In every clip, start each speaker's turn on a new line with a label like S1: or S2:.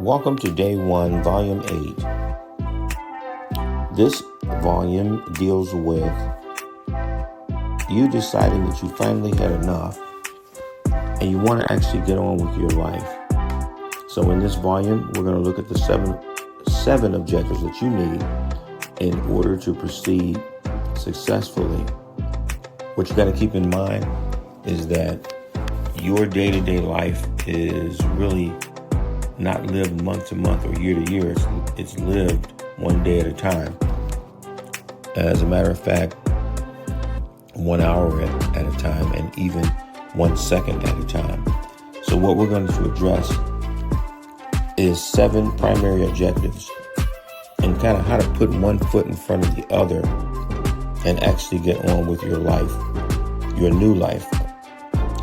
S1: Welcome to Day 1, Volume 8. This volume deals with you deciding that you finally had enough and you want to actually get on with your life. So in this volume, we're going to look at the seven objectives that you need in order to proceed successfully. What you got to keep in mind is that your day-to-day life is really not lived month to month or year to year. It's lived one day at a time. As a matter of fact, 1 hour at a time, and even 1 second at a time. So what we're going to address is 7 primary objectives and kind of how to put one foot in front of the other and actually get on with your life, your new life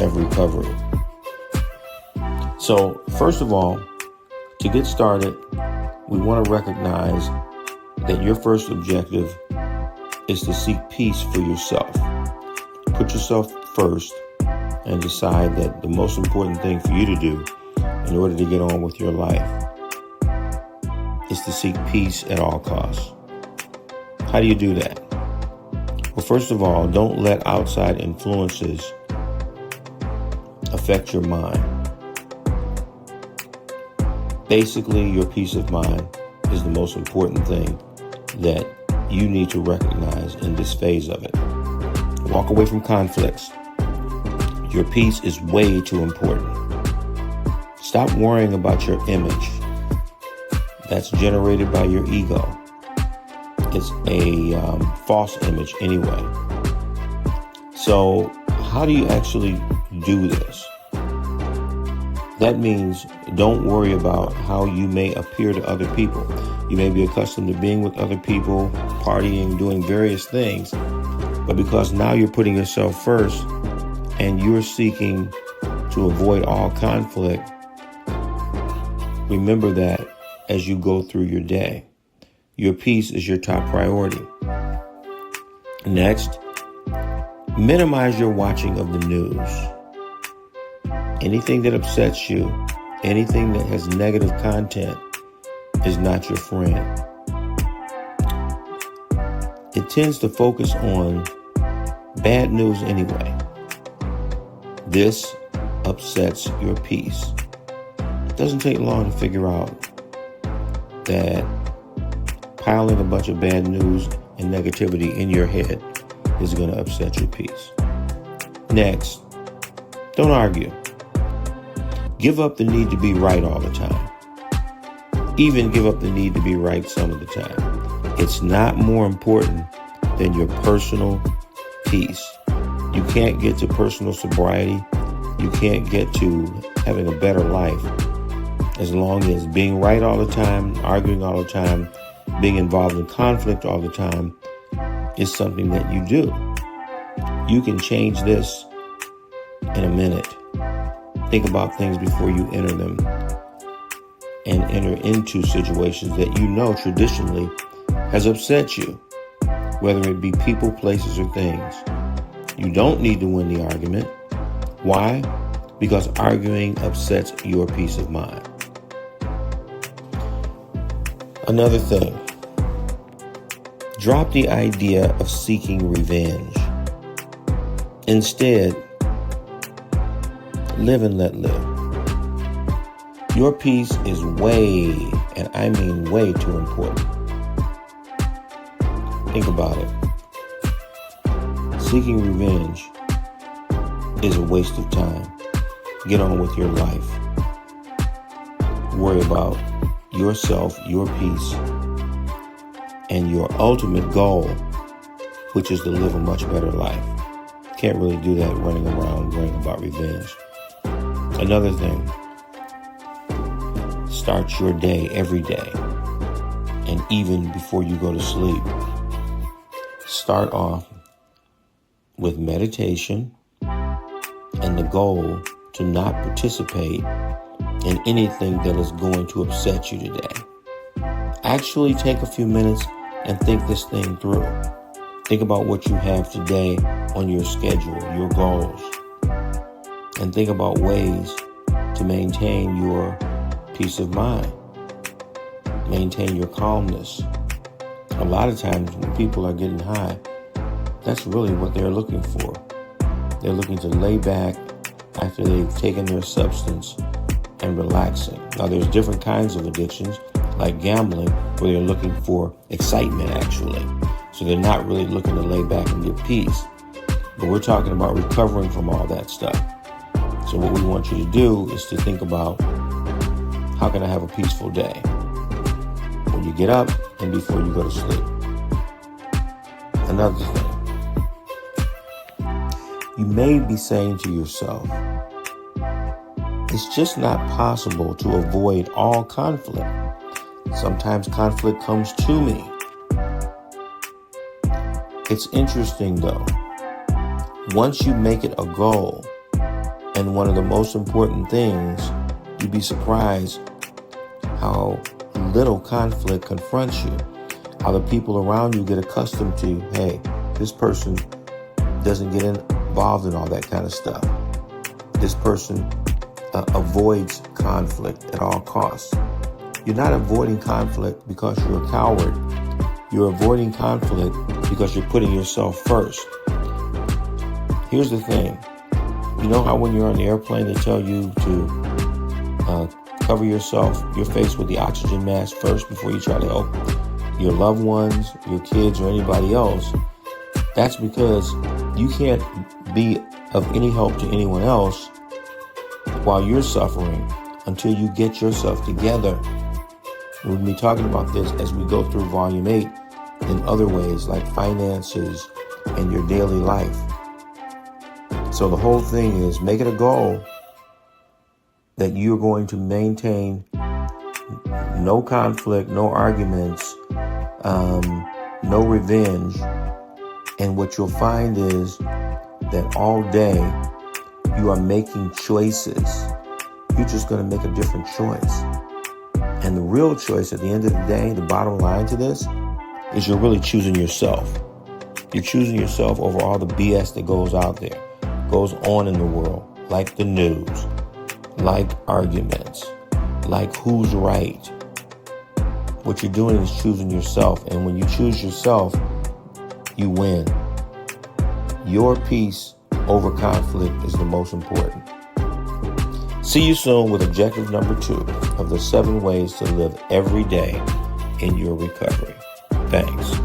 S1: of recovery. So first of all, to get started, we want to recognize that your first objective is to seek peace for yourself. Put yourself first and decide that the most important thing for you to do in order to get on with your life is to seek peace at all costs. How do you do that? Well, first of all, don't let outside influences affect your mind. Basically, your peace of mind is the most important thing that you need to recognize in this phase of it. Walk away from conflicts. Your peace is way too important. Stop worrying about your image. That's generated by your ego. It's a false image anyway. So how do you actually do this? That means don't worry about how you may appear to other people. You may be accustomed to being with other people, partying, doing various things. But because now you're putting yourself first and you're seeking to avoid all conflict, remember that as you go through your day. Your peace is your top priority. Next, minimize your watching of the news. Anything that upsets you, anything that has negative content is not your friend. It tends to focus on bad news anyway. This upsets your peace. It doesn't take long to figure out that piling a bunch of bad news and negativity in your head is going to upset your peace. Next, don't argue. Give up the need to be right all the time. Even give up the need to be right some of the time. It's not more important than your personal peace. You can't get to personal sobriety. You can't get to having a better life as long as being right all the time, arguing all the time, being involved in conflict all the time is something that you do. You can change this in a minute. Think about things before you enter them and enter into situations that you know traditionally has upset you, whether it be people, places, or things. You don't need to win the argument. Why? Because arguing upsets your peace of mind. Another thing, drop the idea of seeking revenge. Instead, live and let live. Your peace is way, and I mean way too important. Think about it. Seeking revenge is a waste of time. Get on with your life. Worry about yourself, your peace, and your ultimate goal, which is to live a much better life. Can't really do that running around worrying about revenge. Another thing, start your day every day, and even before you go to sleep. Start off with meditation and the goal to not participate in anything that is going to upset you today. Actually take a few minutes and think this thing through. Think about what you have today on your schedule, your goals, and think about ways to maintain your peace of mind. maintain your calmness. A lot of times when people are getting high, that's really what they're looking for. They're looking to lay back after they've taken their substance and relaxing. Now, there's different kinds of addictions, like gambling, where they're looking for excitement, actually. So they're not really looking to lay back and get peace. But we're talking about recovering from all that stuff. So what we want you to do is to think about, how can I have a peaceful day? When you get up and before you go to sleep. Another thing, you may be saying to yourself, it's just not possible to avoid all conflict. Sometimes conflict comes to me. It's interesting though. Once you make it a goal, and one of the most important things, you'd be surprised how little conflict confronts you. How the people around you get accustomed to, hey, this person doesn't get involved in all that kind of stuff. This person avoids conflict at all costs. You're not avoiding conflict because you're a coward. You're avoiding conflict because you're putting yourself first. Here's the thing. You know how when you're on the airplane, they tell you to cover your face with the oxygen mask first before you try to help your loved ones, your kids, or anybody else? That's because you can't be of any help to anyone else while you're suffering until you get yourself together. We'll be talking about this as we go through Volume 8 in other ways like finances and your daily life. So the whole thing is, make it a goal that you're going to maintain no conflict, no arguments, no revenge. And what you'll find is that all day you are making choices. You're just going to make a different choice. And the real choice at the end of the day, the bottom line to this, is you're really choosing yourself. You're choosing yourself over all the BS that goes out there, goes on in the world, like the news, like arguments, like who's right. What you're doing is choosing yourself. And when you choose yourself, you win. Your peace over conflict is the most important. See you soon with objective number 2 of the 7 ways to live every day in your recovery. Thanks.